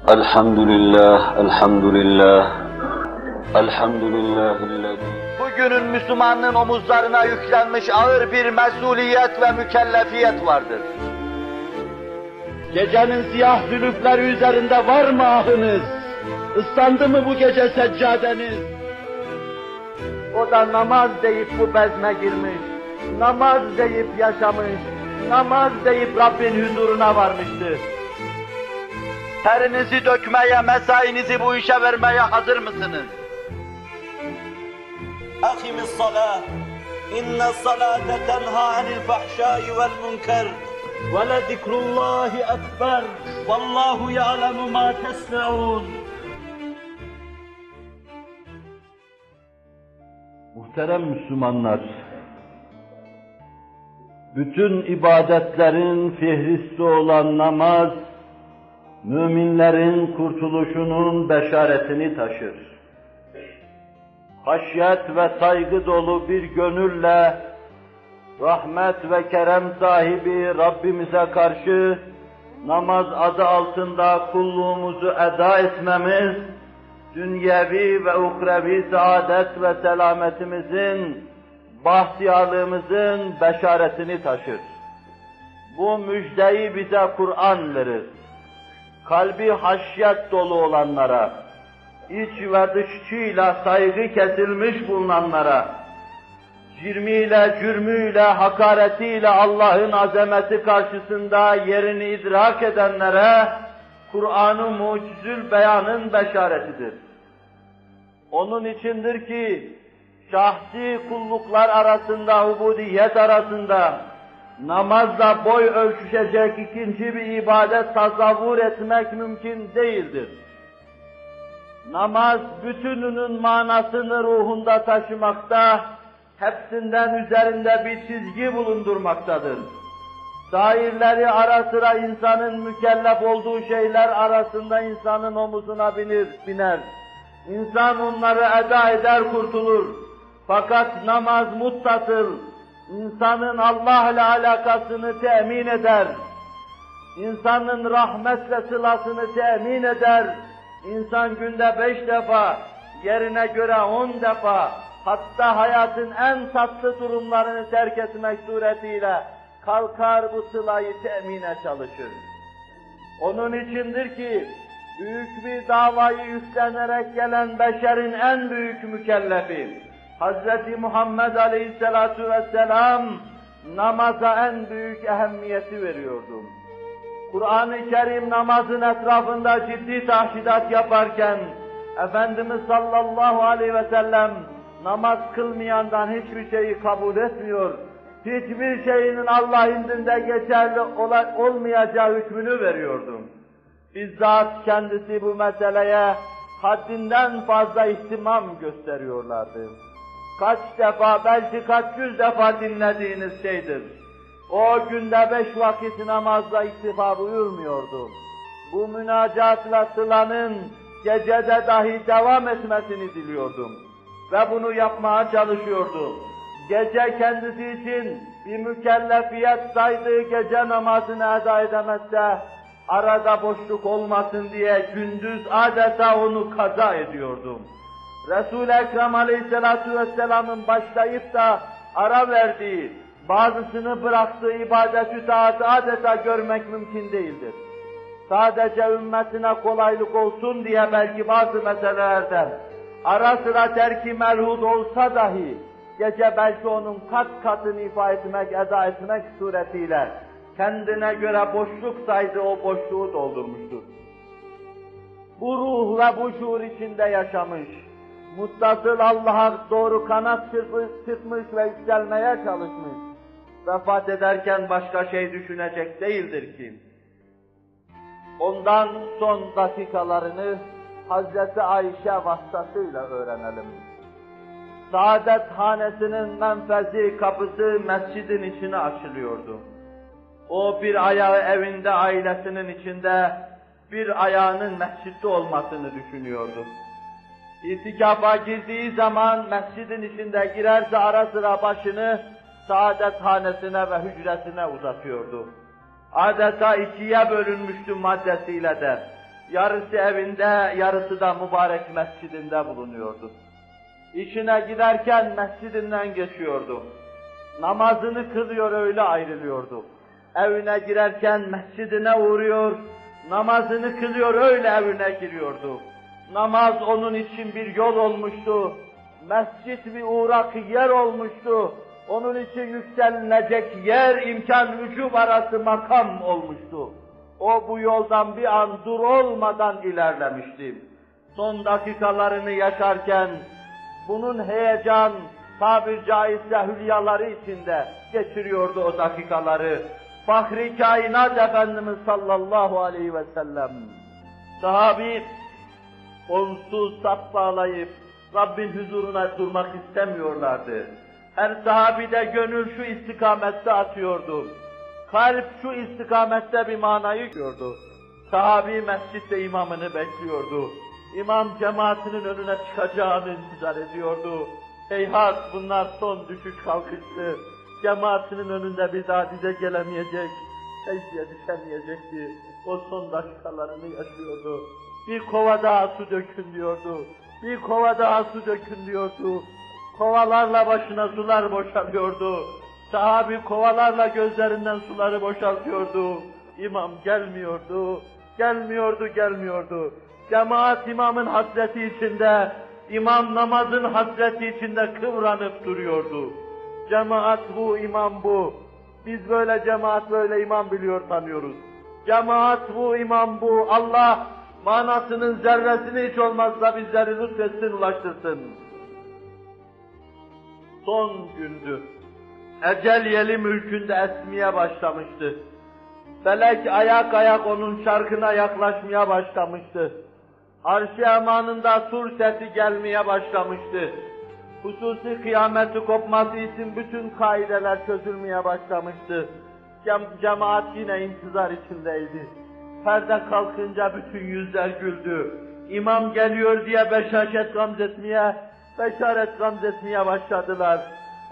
Elhamdülillah, elhamdülillah, elhamdülillahillezî. Bugünün Müslümanının omuzlarına yüklenmiş ağır bir mesuliyet ve mükellefiyet vardır. Gecenin siyah zülüfleri üzerinde var mı ahınız? Islandı mı bu gece seccadeniz? O da namaz deyip bu bezme girmiş, namaz deyip yaşamış, namaz deyip Rabbin huzuruna varmıştır. Terinizi dökmeye, mesainizi bu işe vermeye hazır mısınız? Akimis salah, inne salate tenha anil fahşai vel münker, ve le zikrullahi ekber, vallahu ya'lemu ma tesna'un. Muhterem Müslümanlar, bütün ibadetlerin fihristi olan namaz, müminlerin kurtuluşunun beşaretini taşır. Haşyet ve saygı dolu bir gönülle, rahmet ve kerem sahibi Rabbimize karşı namaz adı altında kulluğumuzu eda etmemiz, dünyevi ve uhrevi saadet ve selametimizin, bahtiyarlığımızın beşaretini taşır. Bu müjdeyi bize Kur'an verir. Kalbi haşyet dolu olanlara, iç ve dışçıyla saygı kesilmiş bulunanlara, cirmiyle, cürmüyle, hakaretiyle Allah'ın azameti karşısında yerini idrak edenlere, Kur'an-ı mucizül beyanın beşaretidir. Onun içindir ki, şahsi kulluklar arasında, ubudiyet arasında, namazla boy ölçüşecek ikinci bir ibadet tasavvur etmek mümkün değildir. Namaz bütününün manasını ruhunda taşımakta, hepsinden üzerinde bir çizgi bulundurmaktadır. Sairleri ara sıra insanın mükellef olduğu şeyler arasında insanın omuzuna biner. İnsan onları eda eder, kurtulur. Fakat namaz muttasıl, insanın Allah ile alakasını temin eder. İnsanın rahmetle sılasını temin eder. İnsan günde 5 defa, yerine göre 10 defa, hatta hayatın en tatlı durumlarını terk etmek suretiyle kalkar bu sılayı temine çalışır. Onun içindir ki, büyük bir davayı üstlenerek gelen beşerin en büyük mükellefi, Hz. Muhammed Aleyhisselatu Vesselam, namaza en büyük ehemmiyeti veriyordu. Kur'an-ı Kerim namazın etrafında ciddi tahşidat yaparken, Efendimiz sallallahu aleyhi ve sellem, namaz kılmayandan hiçbir şeyi kabul etmiyor, hiçbir şeyinin Allah indinde geçerli olmayacağı hükmünü veriyordu. Bizzat kendisi bu meseleye haddinden fazla ihtimam gösteriyorlardı. Kaç defa, belki kaç yüz defa dinlediğiniz şeydir. O günde 5 vakit namazla iktifa buyurmuyordu. Bu münacat ve sılanın gecede dahi devam etmesini diliyordum. Ve bunu yapmaya çalışıyordu. Gece kendisi için bir mükellefiyet saydığı gece namazını eda edemezse, arada boşluk olmasın diye gündüz adeta onu kaza ediyordum. Resul-i Ekrem Aleyhisselatü Vesselam'ın başlayıp da ara verdiği, bazısını bıraktığı ibadet-ü taatı adeta görmek mümkün değildir. Sadece ümmetine kolaylık olsun diye belki bazı meselelerden ara sıra terki melhud olsa dahi, gece belki onun kat katını ifa etmek, eda etmek suretiyle kendine göre boşluk saydığı o boşluğu doldurmuştur. Bu ruh ve bu şuur içinde yaşamış, muttasıl Allah'a doğru kanat çırpmış ve yükselmeye çalışmış, vefat ederken başka şey düşünecek değildir ki. Ondan son dakikalarını Hazreti Ayşe vasıtasıyla öğrenelim. Saadet hanesinin menfezi kapısı mescidin içine açılıyordu. O bir ayağı evinde, ailesinin içinde, bir ayağının mescitte olmasını düşünüyordu. İtikafa girdiği zaman mescidin içinde girerse ara sıra başını saadethanesine ve hücresine uzatıyordu. Adeta ikiye bölünmüştü maddesiyle de. yarısı evinde, yarısı da mübarek mescidinde bulunuyordu. İşine giderken mescidinden geçiyordu. Namazını kılıyor, öyle ayrılıyordu. Evine girerken mescidine uğruyor, namazını kılıyor, öyle evine giriyordu. Namaz onun için bir yol olmuştu. Mescid bir uğrak yer olmuştu. Onun için yükselilecek yer, imkan, vücub arası makam olmuştu. O bu yoldan bir an dur olmadan ilerlemişti. Son dakikalarını yaşarken, bunun heyecan, tabir caizse hülyaları içinde geçiriyordu o dakikaları. Fahri kainat Efendimiz sallallahu aleyhi ve sellem. Sahabi, onsuz sap bağlayıp Rabbin huzuruna durmak istemiyorlardı. Her sahabide gönül şu istikamette atıyordu. Kalp şu istikamette bir manayı görüyordu. Sahabi mescitte imamını bekliyordu. İmam cemaatinin önüne çıkacağını intizar ediyordu. Heyhat, bunlar son düşüş kalkıştı. Cemaatinin önünde bir daha dize gelemeyecek, secdeye düşemeyecekti. O son dakikalarını yaşıyordu. Bir kova daha su dökün diyordu. Bir kova daha su dökün diyordu. Kovalarla başına sular boşalıyordu. Sahabi kovalarla gözlerinden suları boşaltıyordu. İmam gelmiyordu, gelmiyordu. Cemaat imamın hasreti içinde, imam namazın hasreti içinde kıvranıp duruyordu. Cemaat bu, imam bu. Biz böyle cemaat, böyle imam biliyor tanıyoruz. Cemaat bu, imam bu. Allah manasının zerresini hiç olmazsa bizleri lütfetsin, ulaştırsın. Son gündü. Ecel yeli mülkünde esmeye başlamıştı. Felek ayak ayak onun çarkına yaklaşmaya başlamıştı. Arş-ı emanında sur sesi gelmeye başlamıştı. Hususi kıyameti kopması için bütün kaideler çözülmeye başlamıştı. Cemaat yine intizar içindeydi. Perde kalkınca bütün yüzler güldü. İmam geliyor diye beşaret gamzetmeye başladılar.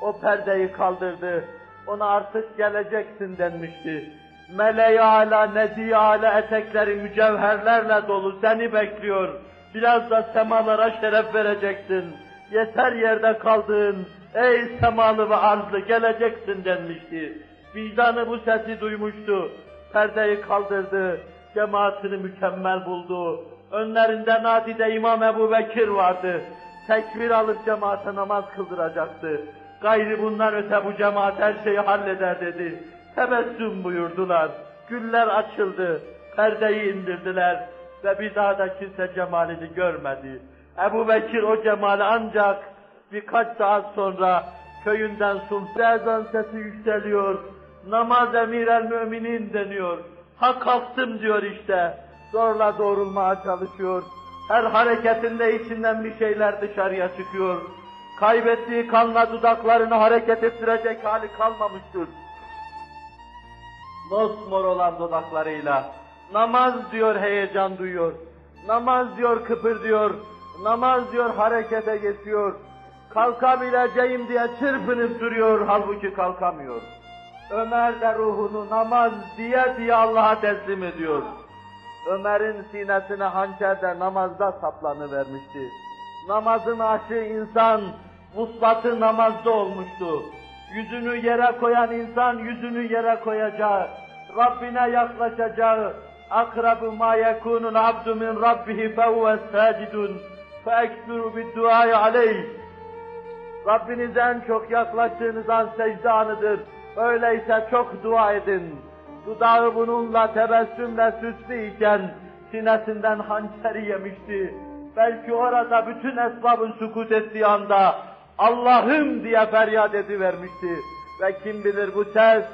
O perdeyi kaldırdı. Ona artık geleceksin denmişti. Mele-i âlâ, nedi-i âlâ etekleri mücevherlerle dolu seni bekliyor. Biraz da semalara şeref vereceksin. Yeter yerde kaldığın, ey semalı ve arzlı geleceksin denmişti. Vicdanı bu sesi duymuştu. Perdeyi kaldırdı. Cemaatini mükemmel buldu. Önlerinde nadide İmam Ebu Bekir vardı. Tekbir alıp cemaate namaz kıldıracaktı. Gayrı bundan öte bu cemaat her şeyi halleder dedi. Tebessüm buyurdular. Güller açıldı. Perdeyi indirdiler. Ve bir daha da kimse cemalini görmedi. Ebu Bekir o cemali ancak birkaç saat sonra köyünden sulh ezan sesi yükseliyor. Namaz emir-el müminin deniyor. Ha kalktım diyor işte. Zorla doğrulmaya çalışıyor. Her hareketinde içinden bir şeyler dışarıya çıkıyor. Kaybettiği kanla dudaklarını hareket ettirecek hali kalmamıştır. Mosmor olan dudaklarıyla namaz diyor heyecan duyuyor. Namaz diyor kıpırdıyor. Namaz diyor harekete geçiyor. Kalkabileceğim diye çırpınıp duruyor, halbuki kalkamıyor. Ömer de ruhunu namaz diye Allah'a teslim ediyor. Ömer'in sinesine hançer de namazda saplanıvermişti. Namazın aşığı insan, vuslatı namazda olmuştu. Yüzünü yere koyan insan yüzünü yere koyacağı, Rabbine yaklaşacağı, akrabu ma yekunul abdu min rabbihi fehuve sacidun feekbiru bidduayı aleyh. Rabbinize en çok yaklaştığınız an secde anıdır. Öyleyse çok dua edin. Dudağı bununla tebessümle süslü iken sinesinden hançeri yemişti. Belki orada bütün esbabın sükut ettiği anda Allah'ım diye feryat edivermişti. Ve kim bilir bu ses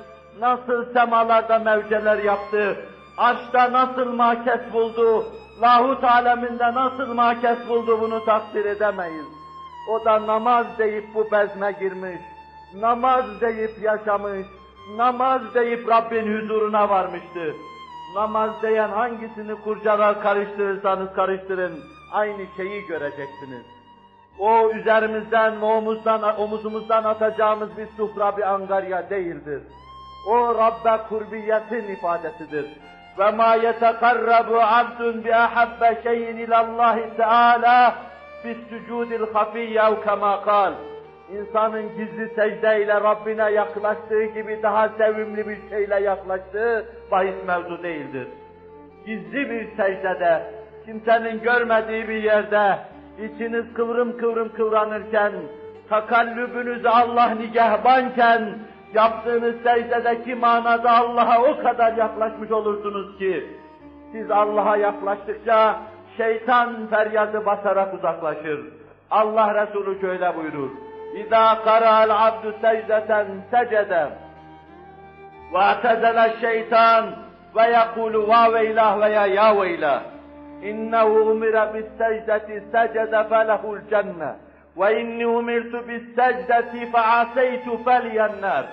nasıl semalarda mevceler yaptı, arşta nasıl makes buldu, lahut aleminde nasıl makes buldu bunu takdir edemeyiz. O da namaz deyip bu bezme girmiş, namaz deyip yaşamış, namaz deyip Rabbin huzuruna varmıştı. Namaz diyen hangisini kurcalar karıştırırsanız karıştırın, aynı şeyi göreceksiniz. O üzerimizden, omuzumuzdan atacağımız bir sufra, bir angarya değildir. O Rabbe kurbiyetin ifadesidir. وَمَا يَتَقَرَّبُ عَبْدٌ بِأَحَبَّ شَيْءٍ إِلَى اللّٰهِ تَعَالَى بِالسُّجُودِ الْخَفِيِّ اَوْ كَمَا قَالَ. İnsanın gizli secdeyle Rabbine yaklaştığı gibi daha sevimli bir şeyle yaklaştığı bahis mevzu değildir. Gizli bir secdede, kimsenin görmediği bir yerde, içiniz kıvrım kıvrım kıvranırken, takallübünüz Allah nigehbanken, yaptığınız secdedeki manada Allah'a o kadar yaklaşmış olursunuz ki, siz Allah'a yaklaştıkça şeytan feryadı basarak uzaklaşır. Allah Resulü şöyle buyurur: İzâ qara'al abdu secdeten secede ve atezele şeytan ve yekulu va veylah veya ya veylah innehu umira bis secdeti secede felehul cenne ve inni umirtu bis secdeti fe'aseytu feliyennâr.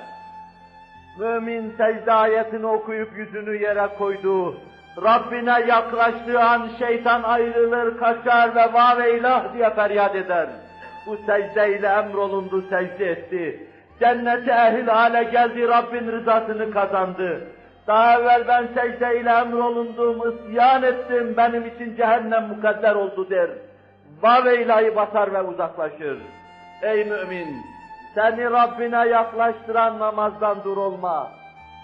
Mümin secde ayetini okuyup yüzünü yere koydu. Rabbine yaklaştığı an şeytan ayrılır, kaçar ve va veylah diye feryat eder. Bu secdeyle emrolundu, secde etti. Cennete ehil hale geldi, Rabbin rızasını kazandı. Daha evvel ben secdeyle emrolundum, isyan ettim, benim için cehennem mukadder oldu der. Vaveyla'yı basar ve uzaklaşır. Ey mümin! Seni Rabbine yaklaştıran namazdan dur olma.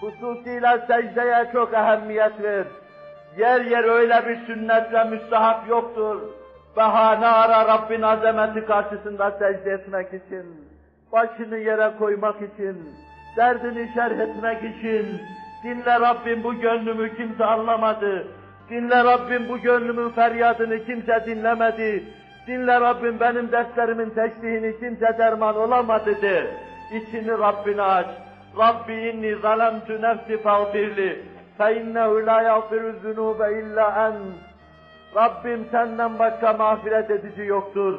Hususiyle secdeye çok ehemmiyet ver. Yer yer öyle bir sünnet ve müstahap yoktur. Bahane ara Rabbin azameti karşısında secde etmek için, başını yere koymak için, derdini şerh etmek için. Dinle Rabbim, bu gönlümü kimse anlamadı. Dinle Rabbim, bu gönlümün feryadını kimse dinlemedi. Dinle Rabbim, benim dertlerimin teşbihini kimse derman olamadı de. İçini Rabbine aç. Rabbi inni zalemtu nefsi fağfirli fe innehu la yağfiru zunube illa ent. Rabbim senden başka mağfiret edici yoktur.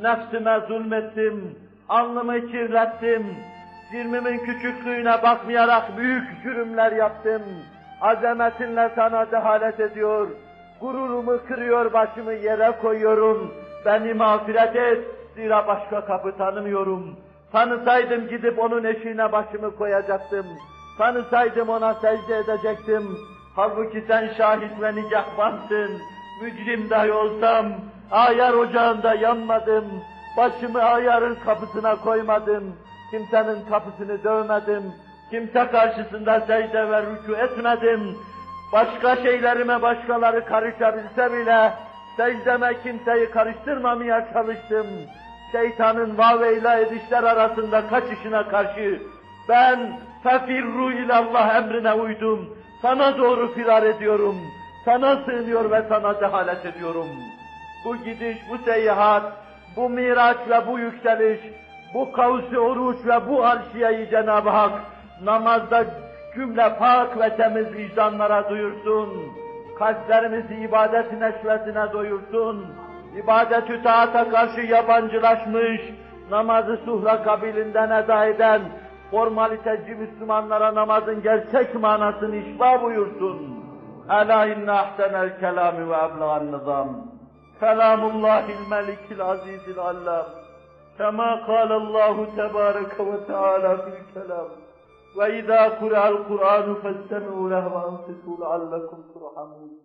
Nefsime zulmettim, alnımı kirlettim. Cirmimin küçüklüğüne bakmayarak büyük cürümler yaptım. Azametinle sana dehalet ediyor. Gururumu kırıyor, başımı yere koyuyorum. Beni mağfiret et, zira başka kapı tanımıyorum. Tanısaydım gidip onun eşiğine başımı koyacaktım. Tanısaydım ona secde edecektim. Halbuki sen şahit ve nigahbansın. Mücrim dahi olsam, ayar ocağında yanmadım. Başımı ayarın kapısına koymadım. Kimsenin kapısını dövmedim. Kimse karşısında secde ve rükû etmedim. Başka şeylerime başkaları karışabilse bile, secdeme kimseyi karıştırmamaya çalıştım. Şeytanın vaveyla edişler arasında kaçışına karşı, ben fefirru ilallah emrine uydum. Sana doğru firar ediyorum. Sana sığınıyor ve sana dehalet ediyorum. Bu gidiş, bu seyahat, bu miraç ve bu yükseliş, bu kavs-ı oruç ve bu arşiyeyi Cenab-ı Hak namazda cümle pak ve temiz vicdanlara duyursun. Kalplerimizi ibadet neşvetine doyursun. İbadet-ü taata karşı yabancılaşmış, namazı suhra kabilinden eda eden formaliteci Müslümanlara namazın gerçek manasını işba buyursun. Ela inne ahsenel kelami ve eblegan nizam. Kelamullahil melikil azizil allam. Kema kâlallahu tebâreke ve teâlâ fil kelam. Ve izâ kur'al Kur'anu festemi'û lehu ve ansitu leallekum turhamun.